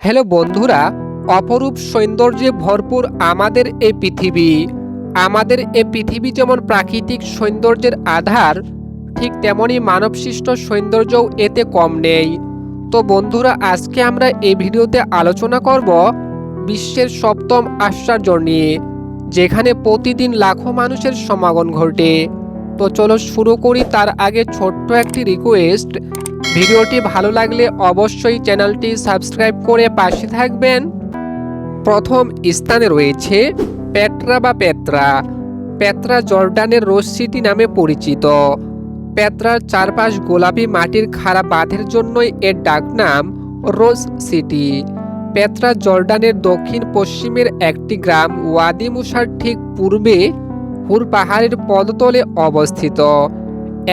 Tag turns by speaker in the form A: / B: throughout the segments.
A: Hello বন্ধুরা, অপরূপ সৌন্দর্যে ভরপুর আমাদের এই পৃথিবী যেমন প্রাকৃতিক সৌন্দর্যের আধার, ঠিক তেমনি মানবসৃষ্ট সৌন্দর্যও এতে কম নেই। তো বন্ধুরা, আজকে আমরা এই ভিডিওতে আলোচনা করব বিশ্বের সপ্তম আশ্চর্য নিয়ে, যেখানে প্রতিদিন লাখো মানুষের সমাগম ঘটে। তো চলো শুরু করি। তার আগে ছোট্ট একটি রিকোয়েস্ট, ভিডিওটি ভালো লাগলে অবশ্যই চ্যানেলটি সাবস্ক্রাইব করে পাশে থাকবেন। প্রথম স্থানে রয়েছে পেত্রা জর্ডানের রোজ সিটি নামে পরিচিত। পেত্রার চারপাশ গোলাপি মাটির খাড়া বাঁধের জন্যই এর ডাকনাম রোজ সিটি। পেত্রা জর্ডানের দক্ষিণ পশ্চিমের একটি গ্রাম, ওয়াদি মুসার ঠিক পূর্বে হুর পাহাড়ের পদতলে অবস্থিত।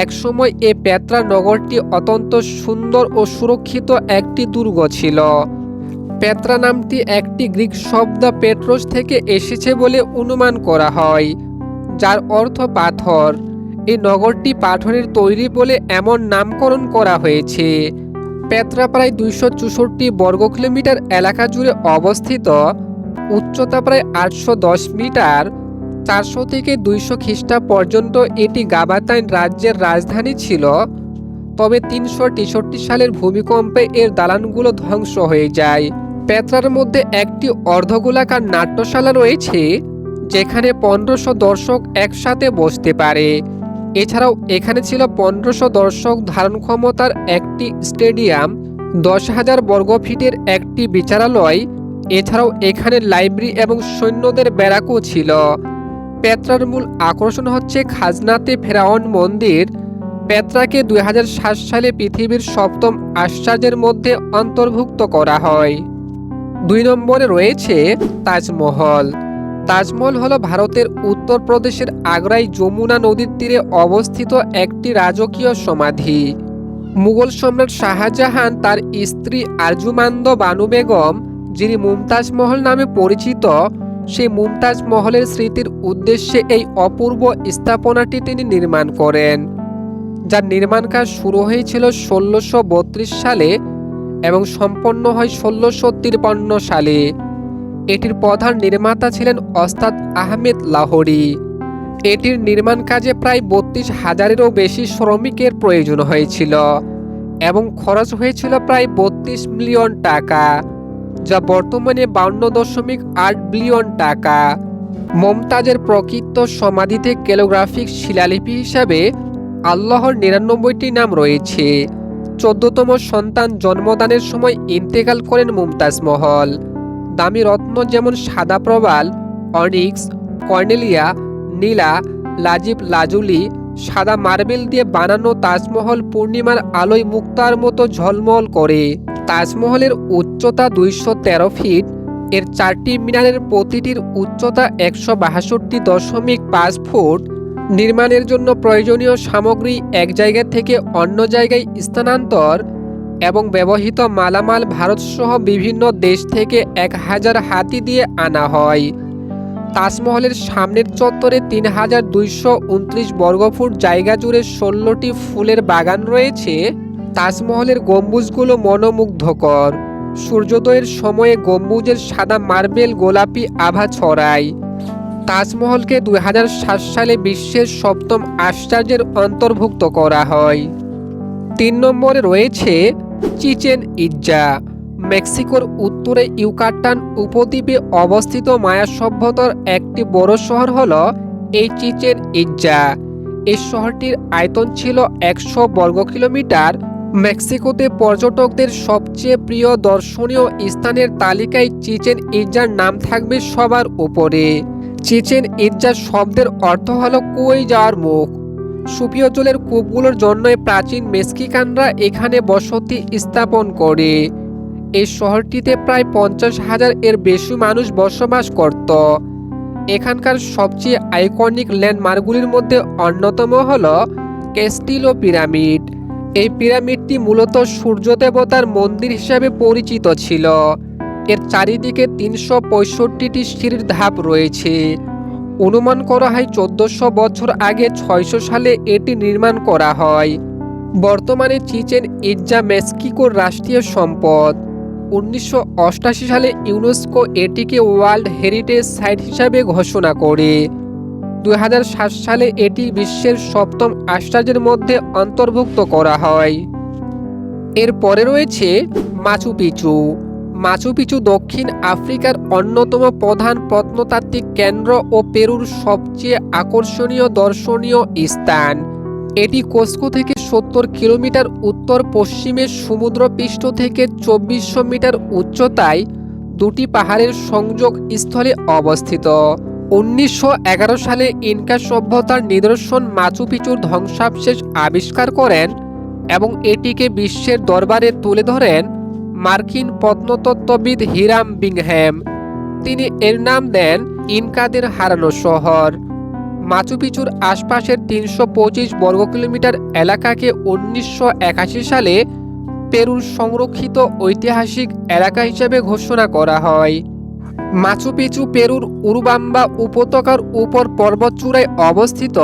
A: একসময় এ পেত্রা নগরটি অত্যন্ত সুন্দর ও সুরক্ষিত একটি দুর্গ ছিল। পেত্রা নামটি একটি গ্রিক শব্দ পেট্রোস থেকে এসেছে বলে অনুমান করা হয়, যার অর্থ পাথর। এই নগরটি পাথরের তৈরি বলে এমন নামকরণ করা হয়েছে। পেত্রা প্রায় 264 বর্গ কিলোমিটার এলাকা জুড়ে অবস্থিত। উচ্চতা প্রায় 810 মিটার। 400 থেকে 200 খ্রিস্টাব্দ পর্যন্ত এটি গাবাতাইন রাজ্যের রাজধানী ছিল। তবে 363 সালের ভূমিকম্পে এর দালানগুলো ধ্বংস হয়ে যায়। পেত্রার মধ্যে একটি অর্ধগোলাকার নাট্যশালা রয়েছে, যেখানে 1500 দর্শক একসাথে বসতে পারে। এছাড়াও এখানে ছিল 1500 দর্শক ধারণ ক্ষমতার একটি স্টেডিয়াম, 10,000 বর্গফিটের একটি বিচারালয়। এছাড়াও এখানে লাইব্রেরি এবং সৈন্যদের ব্যারাকও ছিল। পেত্রার মূল আকর্ষণ হচ্ছে খাজনাতে ফেরাউন মন্দির। পেত্রাকে 2007 সালে পৃথিবীর সপ্তম আশ্চর্যের মধ্যে অন্তর্ভুক্ত করা হয়। 2 নম্বরে রয়েছে তাজমহল। তাজমহল হলো ভারতের উত্তরপ্রদেশের আগ্রায় যমুনা নদীর তীরে অবস্থিত একটি রাজকীয় সমাধি। মুঘল সম্রাট শাহজাহান তার স্ত্রী আরজুমান্দ বানু বেগম, যিনি মুমতাজ মহল নামে পরিচিত, সেই মুমতাজ মহলের স্মৃতির উদ্দেশ্যে এই অপূর্ব স্থাপনাটি তিনি নির্মাণ করেন, যার নির্মাণ কাজ শুরু হয়েছিল 1632 সালে এবং সম্পন্ন হয় 1653 সালে। এটির প্রধান নির্মাতা ছিলেন ওস্তাদ আহমেদ লাহোরী। এটির নির্মাণ কাজে প্রায় 32,000-এরও বেশি শ্রমিকের প্রয়োজন হয়েছিল এবং খরচ হয়েছিল প্রায় 32 মিলিয়ন টাকা, যা বর্তমানে 52.8 বিলিয়ন টাকা। মমতাজের প্রকৃত সমাধিতে ক্যালিগ্রাফিক শিলালিপি হিসাবে আল্লাহর 99টি নাম রয়েছে। 14তম সন্তান জন্মদানের সময় ইন্তেকাল করেন মুমতাজ মহল। দামি রত্ন যেমন সাদা প্রবাল, অনিক্স, কর্নেলিয়া, নীলা, লাজিব লাজুলি, সাদা মার্বেল দিয়ে বানানো তাজমহল পূর্ণিমার আলোয় মুক্তার মতো ঝলমল করে। তাজমহলের উচ্চতা 213 ফিট। এর 4টি মিনারের প্রতিটির উচ্চতা 162.5 ফুট। নির্মাণের জন্য প্রয়োজনীয় সামগ্রী এক জায়গা থেকে অন্য জায়গায় স্থানান্তর এবং ব্যবহৃত মালামাল ভারতসহ বিভিন্ন দেশ থেকে 1000 হাতি দিয়ে আনা হয়। তাজমহলের সামনের চত্বরে 3229 বর্গফুট জায়গা জুড়ে 16টি ফুলের বাগান রয়েছে। তাজমহলের গম্বুজগুলো মনোমুগ্ধকর। সূর্যোদয়ের সময়ে গম্বুজের সাদা মার্বেল গোলাপি আভা ছড়ায়। তাজমহলকে 2007 সালে বিশ্বের সপ্তম আশ্চর্যের অন্তর্ভুক্ত করা হয়। 3 নম্বরে রয়েছে চিচেন ইৎজা। মেক্সিকোর উত্তরে ইউকাটান উপদ্বীপে অবস্থিত মায়া সভ্যতার একটি বড় শহর হলো এই চিচেন ইৎজা। এই শহরটির আয়তন ছিল 100 বর্গ কিলোমিটার। মেক্সিকোতে পর্যটকদের সবচেয়ে প্রিয় দর্শনীয় স্থানের তালিকায় চিচেন ইৎজার নাম থাকবে সবার উপরে। চিচেন ইৎজা শব্দের অর্থ হলো কুয়োয় যাওয়ার মুখ। সুপেয় জলের কূপগুলোর জন্যই প্রাচীন মেক্সিকানরা এখানে বসতি স্থাপন করে। এই শহরটিতে প্রায় 50,000 এর বেশি মানুষ বসবাস করত। এখানকার সবচেয়ে আইকনিক ল্যান্ডমার্কগুলির মধ্যে অন্যতম হল ক্যাস্টিলো পিরামিড। এই পিরামিডটি মূলত সূর্য দেবতার মন্দির হিসাবে পরিচিত ছিল। এর চারিদিকে 365টি সিঁড়ির ধাপ রয়েছে। অনুমান করা হয় 1400 বছর আগে 600 সালে এটি নির্মাণ করা হয়। বর্তমানে চিচেন ইৎজা মেক্সিকোর রাষ্ট্রীয় সম্পদ। 1988 সালে ইউনেস্কো এটিকে ওয়ার্ল্ড হেরিটেজ সাইট হিসাবে ঘোষণা করে। 2007 সালে এটি বিশ্বের 7ম আশ্চর্যের মধ্যে অন্তর্ভুক্ত করা হয়। এরপরে রয়েছে মাচু পিচু। মাচু পিচু দক্ষিণ আফ্রিকার অন্যতম প্রধান প্রত্নতাত্ত্বিক কেন্দ্র ও পেরুর সবচেয়ে আকর্ষণীয় দর্শনীয় স্থান। এটি কস্কো থেকে 70 কিলোমিটার উত্তর পশ্চিমে সমুদ্রপৃষ্ঠ থেকে 2400 মিটার উচ্চতায় দুটি পাহাড়ের সংযোগ স্থলে অবস্থিত। 1911 সালে ইনকা সভ্যতার নিদর্শন মাচু পিচুর ধ্বংসাবশেষ আবিষ্কার করেন এবং এটিকে বিশ্বের দরবারে তুলে ধরেন মার্কিন প্রত্নতত্ত্ববিদ হিরাম বিংহ্যাম। তিনি এর নাম দেন ইনকাদের হারানো শহর। মাচু পিচুর আশপাশের 325 বর্গ কিলোমিটার এলাকাকে 1981 সালে পেরুর সংরক্ষিত ঐতিহাসিক এলাকা হিসেবে ঘোষণা করা হয়। মাচু পিচু পেরুর উরুবাম্বা উপত্যকার উপর পর্বতচূড়ায় অবস্থিত।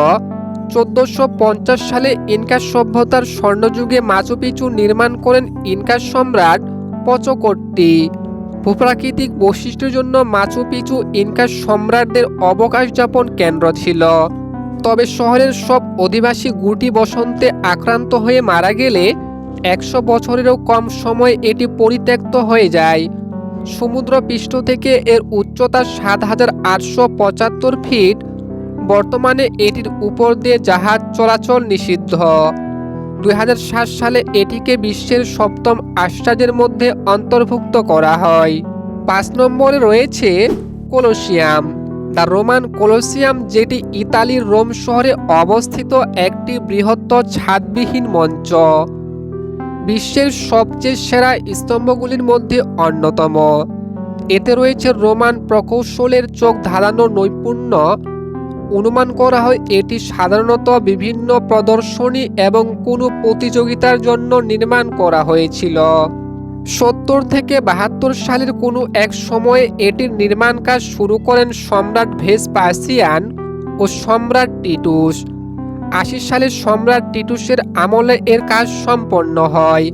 A: 1450 সালে ইনকা সভ্যতার স্বর্ণযুগে মাচু পিচু নির্মাণ করেন ইনকা সম্রাট পচকট্টি। ভূপ্রাকৃতিক বৈশিষ্ট্যের জন্য মাচু পিচু ইনকা সম্রাটদের অবকাশ যাপন কেন্দ্র ছিল। তবে শহরের সব অধিবাসী গুটি বসন্তে আক্রান্ত হয়ে মারা গেলে 100 বছরেরও কম সময়ে এটি পরিত্যক্ত হয়ে যায়। সমুদ্রপৃষ্ঠ থেকে এর উচ্চতা 7875 ফিট। বর্তমানে এটির উপর দিয়ে জাহাজ চলাচল নিষিদ্ধ। 2007 সালে এটিকে বিশ্বের 7ম আশ্চর্যের মধ্যে অন্তর্ভুক্ত করা হয়। 5 নম্বরে রয়েছে কলোসিয়াম। দ্য রোমান কলোসিয়াম, যেটি ইতালির রোম শহরে অবস্থিত একটি বৃহত্তর ছাদবিহীন মঞ্চ। বিশ্বের সবচেয়ে সেরা স্তম্ভগুলির মধ্যে অন্যতম। এতে রয়েছে রোমান প্রকৌশলের চোখ ধাঁধানো নৈপুণ্য। অনুমান করা হয় এটি সাধারণত বিভিন্ন প্রদর্শনী এবং কোনো প্রতিযোগিতার জন্য নির্মাণ করা হয়েছিল। 70 থেকে 72 সালের কোনো এক সময়ে এটির নির্মাণ কাজ শুরু করেন সম্রাট ভেসপাসিয়ান ও সম্রাট টিটুস। 80 সালে সম্রাট টিটুসের আমলে এর কাজ সম্পন্ন হয়।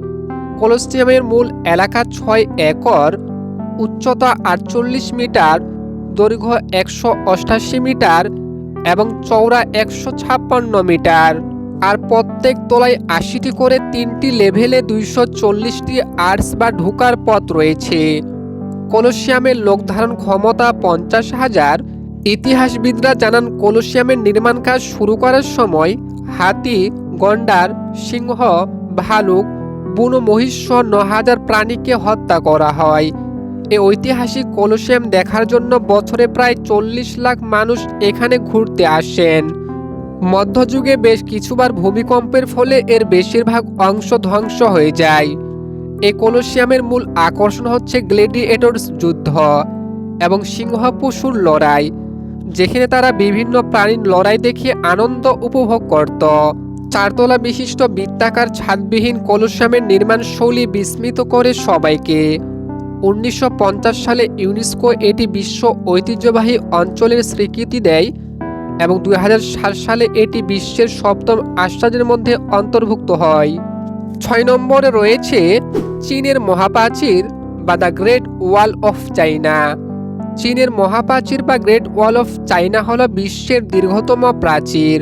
A: কলোসিয়ামের মূল এলাকা 6 একর, উচ্চতা 48 মিটার, দৈর্ঘ্য 188 মিটার এবং চওড়া 156 মিটার। আর প্রত্যেক তলায় 80টি করে 3টি লেভেলে 240টি আর্চ বা ঢোকার পথ রয়েছে। কলোসিয়ামের লোকধারণ ক্ষমতা 50,000। ইতিহাসবিদরা জানান কলোসিয়ামের নির্মাণ কাজ শুরু করার সময় হাতি, গন্ডার, সিংহ, ভালুক, বুনো মহিষ সহ 9,000 প্রাণীকে হত্যা করা হয়। এই ঐতিহাসিক কলোসিয়াম দেখার জন্য বছরে প্রায় 40 লাখ মানুষ এখানে ঘুরতে আসেন। মধ্যযুগে বেশ কিছুবার ভূমিকম্পের ফলে এর বেশিরভাগ অংশ ধ্বংস হয়ে যায়। এই কলোসিয়ামের মূল আকর্ষণ হচ্ছে গ্ল্যাডিয়েটরস যুদ্ধ এবং সিংহ পশুর লড়াই, যেখানে তারা বিভিন্ন প্রাণীর লড়াই দেখে আনন্দ উপভোগ করত। 4 তলা বিশিষ্ট বৃত্তাকার ছাদবিহীন কলোসিয়ামের নির্মাণ শৈলী বিস্মিত করে সবাইকে। 1950 সালে ইউনেস্কো এটি বিশ্ব ঐতিহ্যবাহী অঞ্চলের স্বীকৃতি দেয় এবং 2007 সালে এটি বিশ্বের 7ম আশ্চর্যের মধ্যে অন্তর্ভুক্ত হয়। 6 নম্বরে রয়েছে চীনের মহাপ্রাচীর বা the great wall of China. চীনের মহাপ্রাচীর বা গ্রেট ওয়াল অফ চায়না হল বিশ্বের দীর্ঘতম প্রাচীর।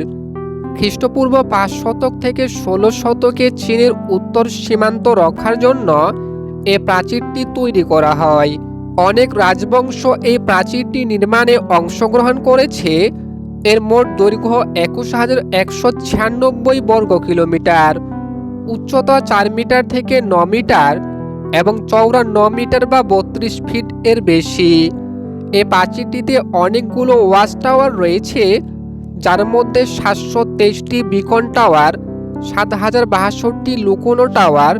A: খ্রিস্টপূর্ব 5 শতক থেকে 16 শতকে চীনের উত্তর সীমান্ত রক্ষার জন্য এই প্রাচীরটি তৈরি করা হয়। অনেক রাজবংশ এই প্রাচীরটি নির্মাণে অংশগ্রহণ করেছে। এর মোট দৈর্ঘ্য 21,196 বর্গ কিলোমিটার, উচ্চতা 4 মিটার থেকে 9 মিটার এবং চওড়া 9 মিটার বা 32 ফিট এর বেশি। এই প্রাচীরটিতে অনেকগুলো ওয়াচ টাওয়ার রয়েছে, যার মধ্যে 723টি বিকন টাওয়ার, 7,062টি লুকোনো টাওয়ার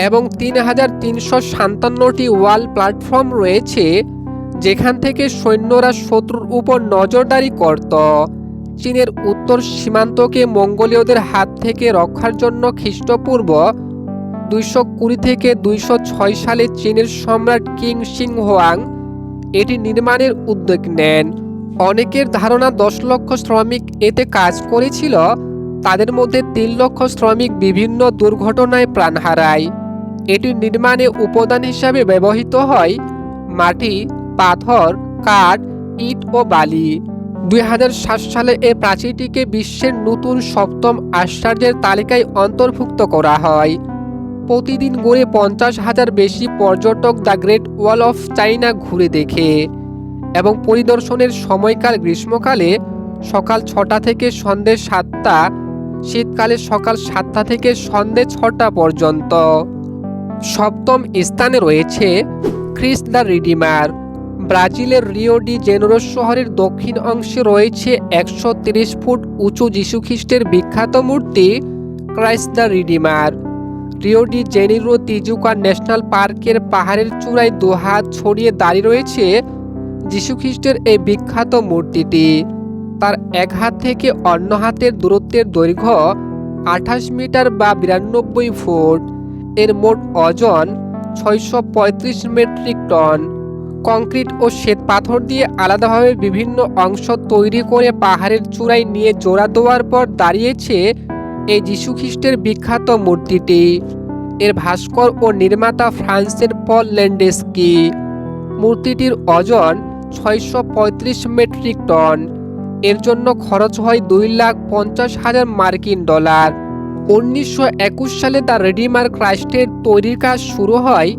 A: এবং 3,357টি ওয়াল প্ল্যাটফর্ম রয়েছে, যেখান থেকে সৈন্যরা শত্রুর উপর নজরদারি করত। চীনের উত্তর সীমান্তকে মঙ্গোলীয়দের হাত থেকে রক্ষার জন্য খ্রিস্টপূর্ব 220 থেকে 206 সালে চীনের সম্রাট কিং শিং হোয়াং এটি নির্মাণের উদ্যোগ নেন। অনেকের ধারণা 10 লক্ষ শ্রমিক এতে কাজ করেছিল। তাদের মধ্যে 3 লক্ষ শ্রমিক বিভিন্ন দুর্ঘটনায় প্রাণ হারায় এটির নির্মাণে উপাদান হিসাবে ব্যবহৃত হয় মাটি, পাথর, কাঠ, ইট ও বালি। 2007 সালে এই প্রাচীরটিকে বিশ্বের নতুন সপ্তম আশ্চর্যের তালিকায় অন্তর্ভুক্ত করা হয়। প্রতিদিন গড়ে 50,000 বেশি পর্যটক the great wall of China ঘুরে দেখে এবং পরিদর্শনের সময়কাল গ্রীষ্মকালে সকাল 6টা থেকে সন্ধ্যে 7টা, শীতকালে সকাল 7টা থেকে সন্ধ্যে 6টা পর্যন্ত। সপ্তম স্থানে রয়েছে খ্রিস্ট দ্য রিডিমার। ব্রাজিলের রিও ডি জেনেরো শহরের দক্ষিণ অংশে রয়েছে 130 ফুট উঁচু যীশুখ্রিস্টের বিখ্যাত মূর্তি Christ the redeemer. Rio de Janeiro Tijuca national পার্কের পাহাড়ের চূড়ায় দুহাত ছড়িয়ে দাঁড়িয়ে রয়েছে যীশুখ্রিস্টের এই বিখ্যাত মূর্তিটি। তার এক হাত থেকে অন্য হাতের দূরত্বের দৈর্ঘ্য 28 মিটার বা 92 ফুট। এর মোট ওজন 635 মেট্রিক টন। কংক্রিট ও শ্বেত পাথর দিয়ে আলাদাভাবে বিভিন্ন অংশ তৈরি করে পাহাড়ের চূড়ায় নিয়ে জোড়া দেওয়ার পর দাঁড়িয়েছে এই যীশুখ্রিস্টের বিখ্যাত মূর্তিটি। এর ভাস্কর ও নির্মাতা ফ্রান্সের পল ল্যান্ডেস্কি। মূর্তিটির ওজন 635 মেট্রিক টন। এর জন্য খরচ হয় $2,50,000 মার্কিন। 1921 সালে দ্য রিডিমার ক্রাইস্টের তৈরির কাজ শুরু হয়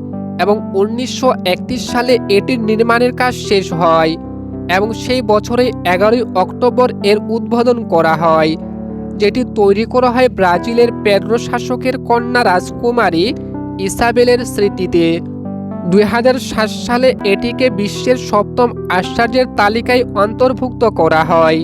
A: এবং 1931 সালে এটির নির্মাণের কাজ শেষ হয় এবং সেই বছরে 11 অক্টোবর এর উদ্বোধন করা হয়, যেটি তৈরি করা হয় ব্রাজিলের পেড্রো শাসকের কন্যা রাজকুমারী ইসাবেলের স্মৃতিতে। 2007 সালে এটিকে বিশ্বের সপ্তম আশ্চর্যের তালিকায় অন্তর্ভুক্ত করা হয়।